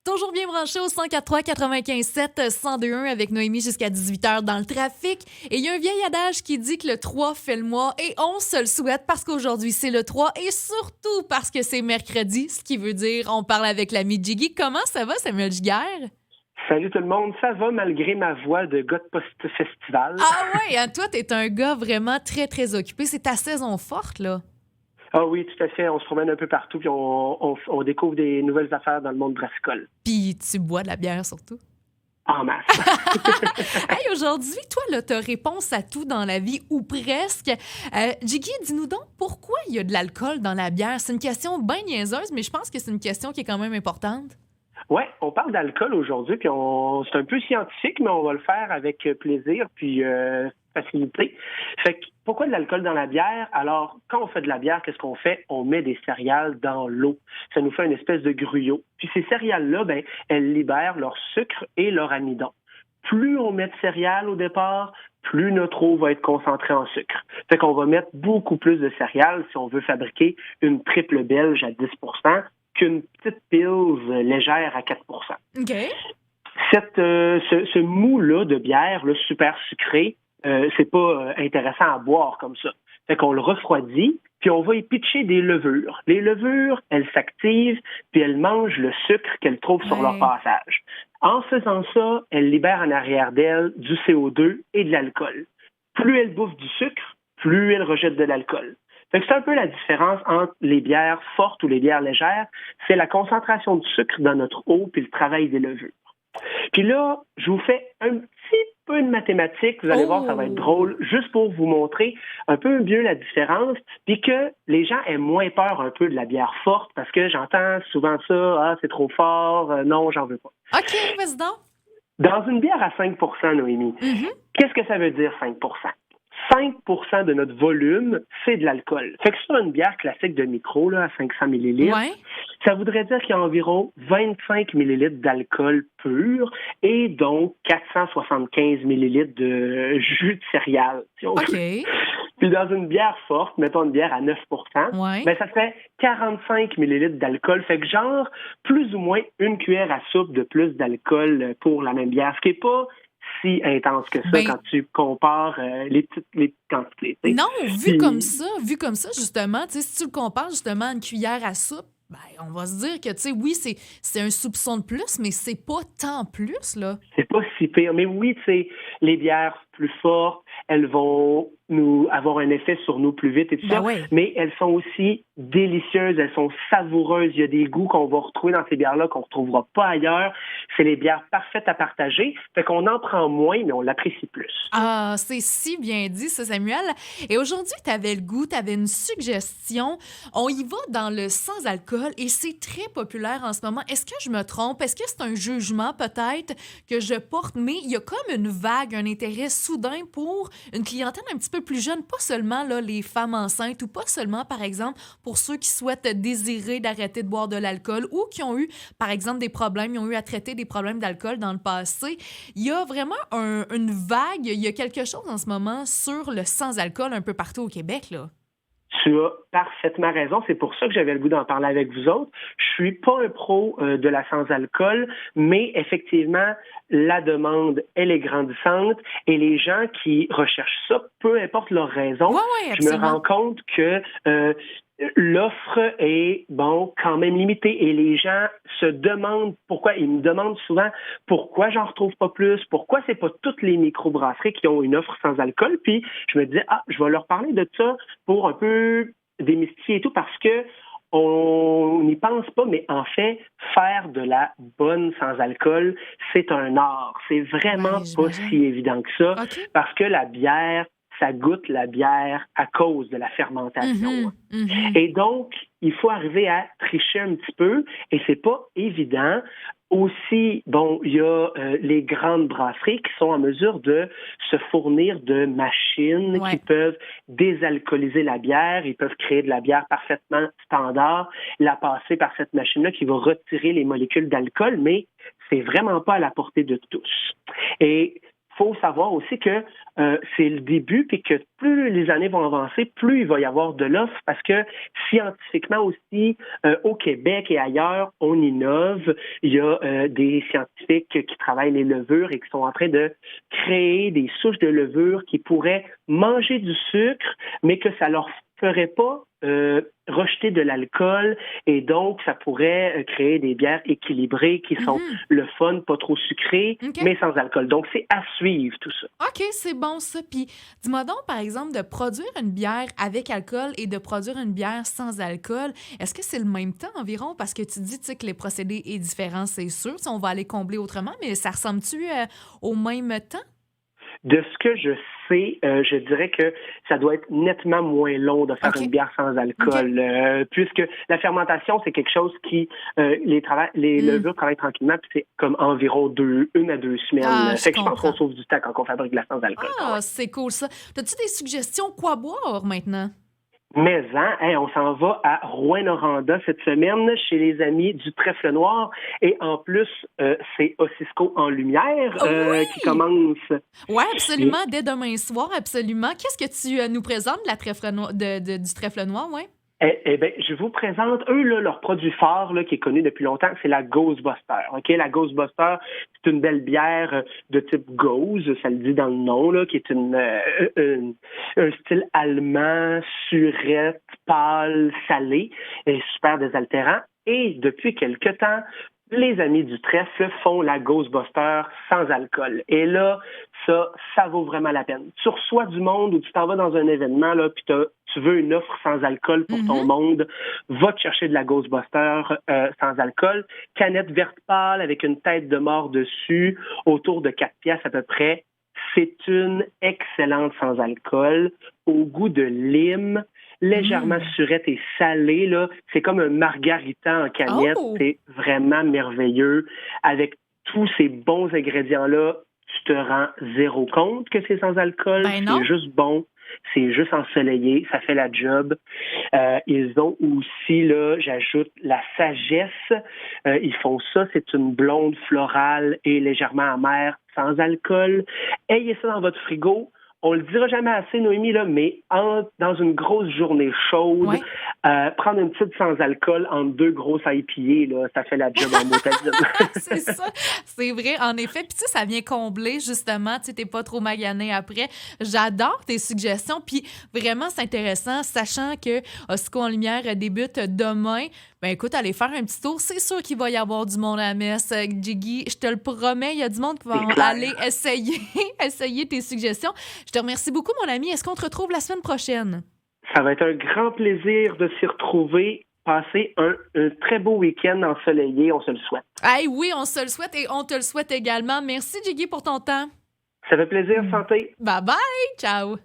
Toujours bien branché au 104.3, 95.7, 102.1 avec Noémie jusqu'à 18h dans le trafic. Et il y a un vieil adage qui dit que le 3 fait le mois et on se le souhaite parce qu'aujourd'hui c'est le 3 et surtout parce que c'est mercredi, ce qui veut dire on parle avec l'ami Jiggy. Comment ça va, Samuel Giguère? Salut tout le monde, ça va malgré ma voix de gars de post-festival. Ah ouais, hein, toi t'es un gars vraiment très très occupé, c'est ta saison forte là. Ah oui, tout à fait, on se promène un peu partout puis on découvre des nouvelles affaires dans le monde brassicole. Puis tu bois de la bière surtout. En masse. Hey, aujourd'hui, toi, là, t'as réponse à tout dans la vie, ou presque. Jiggy, dis-nous donc, pourquoi il y a de l'alcool dans la bière? C'est une question bien niaiseuse, mais je pense que c'est une question qui est quand même importante. Ouais, on parle d'alcool aujourd'hui puis c'est un peu scientifique, mais on va le faire avec plaisir puis facilité. Fait que pourquoi de l'alcool dans la bière? Alors, quand on fait de la bière, qu'est-ce qu'on fait? On met des céréales dans l'eau. Ça nous fait une espèce de gruau. Puis ces céréales-là, elles libèrent leur sucre et leur amidon. Plus on met de céréales au départ, plus notre eau va être concentrée en sucre. Fait qu'on va mettre beaucoup plus de céréales si on veut fabriquer une triple belge à 10 qu'une petite pils légère à 4 OK. Ce mou-là de bière, là, super sucré, c'est pas intéressant à boire comme ça. Fait qu'on le refroidit, puis on va y pitcher des levures. Les levures, elles s'activent, puis elles mangent le sucre qu'elles trouvent sur leur passage. En faisant ça, elles libèrent en arrière d'elles du CO2 et de l'alcool. Plus elles bouffent du sucre, plus elles rejettent de l'alcool. Fait que c'est un peu la différence entre les bières fortes ou les bières légères. C'est la concentration de sucre dans notre eau puis le travail des levures. Puis là, je vous fais un petit peu de mathématiques. Vous allez voir, ça va être drôle, juste pour vous montrer un peu mieux la différence, puis que les gens aient moins peur un peu de la bière forte, parce que j'entends souvent ça, c'est trop fort, non, j'en veux pas. OK, vas-y donc. Dans une bière à 5 Noémie, qu'est-ce que ça veut dire 5 5 de notre volume, c'est de l'alcool. Fait que sur une bière classique de micro, là, à 500 millilitres, ça voudrait dire qu'il y a environ 25 millilitres d'alcool pur et donc 475 millilitres de jus de céréales, si on veut. Puis dans une bière forte, mettons une bière à 9 ça fait 45 millilitres d'alcool. Fait que genre, plus ou moins une cuillère à soupe de plus d'alcool pour la même bière, ce qui n'est pas si intense que ça quand tu compares les petites quantités. T'sais. Non, vu comme ça, justement, si tu le compares justement à une cuillère à soupe, on va se dire que, tu sais, oui, c'est un soupçon de plus, mais c'est pas tant plus, là. C'est pas si pire. Mais oui, tu sais, les bières plus fortes, elles vont nous avoir un effet sur nous plus vite et tout ça. Mais elles sont aussi délicieuses, elles sont savoureuses. Il y a des goûts qu'on va retrouver dans ces bières-là qu'on ne retrouvera pas ailleurs. C'est les bières parfaites à partager. Fait qu'on en prend moins, mais on l'apprécie plus. Ah, c'est si bien dit, ça, Samuel. Et aujourd'hui, tu avais le goût, tu avais une suggestion. On y va dans le sans-alcool et c'est très populaire en ce moment. Est-ce que je me trompe? Est-ce que c'est un jugement peut-être que je porte? Mais il y a comme une vague, un intérêt soudain pour une clientèle un petit peu plus jeune, pas seulement là, les femmes enceintes ou pas seulement, par exemple, pour ceux qui souhaitent désirer d'arrêter de boire de l'alcool ou qui ont eu, par exemple, des problèmes, ils ont eu à traiter des problèmes d'alcool dans le passé. Il y a vraiment une vague, il y a quelque chose en ce moment sur le sans-alcool un peu partout au Québec, là. Tu as parfaitement raison. C'est pour ça que j'avais le goût d'en parler avec vous autres. Je suis pas un pro de la sans-alcool, mais effectivement, la demande, elle est grandissante et les gens qui recherchent ça, peu importe leur raison, je me rends compte que l'offre est, quand même limitée et les gens se demandent pourquoi. Ils me demandent souvent pourquoi j'en retrouve pas plus, pourquoi c'est pas toutes les microbrasseries qui ont une offre sans alcool. Puis je me dis, je vais leur parler de ça pour un peu démystifier et tout parce que on n'y pense pas, mais en fait, faire de la bonne sans-alcool, c'est un art. C'est vraiment pas si évident que ça parce que la bière, ça goûte la bière à cause de la fermentation. Et donc, il faut arriver à tricher un petit peu et c'est pas évident. Aussi, il y a les grandes brasseries qui sont en mesure de se fournir de machines qui peuvent désalcooliser la bière. Ils peuvent créer de la bière parfaitement standard, la passer par cette machine-là qui va retirer les molécules d'alcool, mais c'est vraiment pas à la portée de tous. Et faut savoir aussi que c'est le début, puis que plus les années vont avancer, plus il va y avoir de l'offre, parce que scientifiquement aussi, au Québec et ailleurs, on innove. Il y a des scientifiques qui travaillent les levures et qui sont en train de créer des souches de levure qui pourraient manger du sucre, mais que ça leur ferait pas rejeter de l'alcool, et donc ça pourrait créer des bières équilibrées qui sont le fun, pas trop sucrées, mais sans alcool. Donc c'est à suivre tout ça. OK, c'est bon ça. Puis dis-moi donc, par exemple, de produire une bière avec alcool et de produire une bière sans alcool, est-ce que c'est le même temps environ? Parce que tu dis que les procédés sont différents, c'est sûr. Si on va aller combler autrement, mais ça ressemble-tu au même temps? De ce que je sais, je dirais que ça doit être nettement moins long de faire une bière sans alcool, puisque la fermentation, c'est quelque chose qui, les levures travaillent tranquillement, puis c'est comme environ 1 à 2 semaines. Fait que je pense qu'on sauve du temps quand on fabrique de la sans alcool. Ah, c'est cool ça. As-tu des suggestions quoi boire maintenant? Mais on s'en va à Rouyn-Noranda cette semaine chez les amis du Trèfle Noir. Et en plus, c'est Ossisco en lumière qui commence. Oui, absolument, dès demain soir, absolument. Qu'est-ce que tu nous présentes de la du Trèfle Noir, ouais? Eh bien, je vous présente, eux, là, leur produit phare là, qui est connu depuis longtemps, c'est la Ghostbuster. OK? La Ghostbuster, c'est une belle bière de type Gose, ça le dit dans le nom, là, qui est un style allemand, surette, pâle, salé, et super désaltérant. Et depuis quelque temps, les amis du trèfle font la Ghostbuster sans alcool. Et là, ça vaut vraiment la peine. Tu reçois du monde ou tu t'en vas dans un événement, là, puis tu veux une offre sans alcool pour ton monde, va te chercher de la Ghostbuster sans alcool. Canette verte pâle avec une tête de mort dessus, autour de 4 piastres à peu près. C'est une excellente sans alcool, au goût de lime, légèrement surette et salée, là. C'est comme un margarita en canette. Oh! C'est vraiment merveilleux. Avec tous ces bons ingrédients-là, tu te rends zéro compte que c'est sans alcool. C'est juste bon. C'est juste ensoleillé. Ça fait la job. Ils ont aussi, là, j'ajoute, la sagesse. Ils font ça. C'est une blonde florale et légèrement amère, sans alcool. Ayez ça dans votre frigo. On le dira jamais assez, Noémie, là, mais dans une grosse journée chaude, prendre une petite sans alcool entre 2 grosses IPA, là, ça fait la job en motadine. C'est ça, c'est vrai, en effet. Puis tu sais, ça vient combler, justement, tu sais, t'es pas trop magané après. J'adore tes suggestions, puis vraiment, c'est intéressant, sachant que Ossisco en lumière débute demain. Ben écoute, allez faire un petit tour. C'est sûr qu'il va y avoir du monde à la messe. Jiggy, je te le promets, il y a du monde qui va aller essayer tes suggestions. Je te remercie beaucoup, mon ami. Est-ce qu'on te retrouve la semaine prochaine? Ça va être un grand plaisir de s'y retrouver. Passer un très beau week-end ensoleillé, on se le souhaite. Hey, oui, on se le souhaite et on te le souhaite également. Merci, Jiggy, pour ton temps. Ça fait plaisir, santé. Bye-bye, ciao.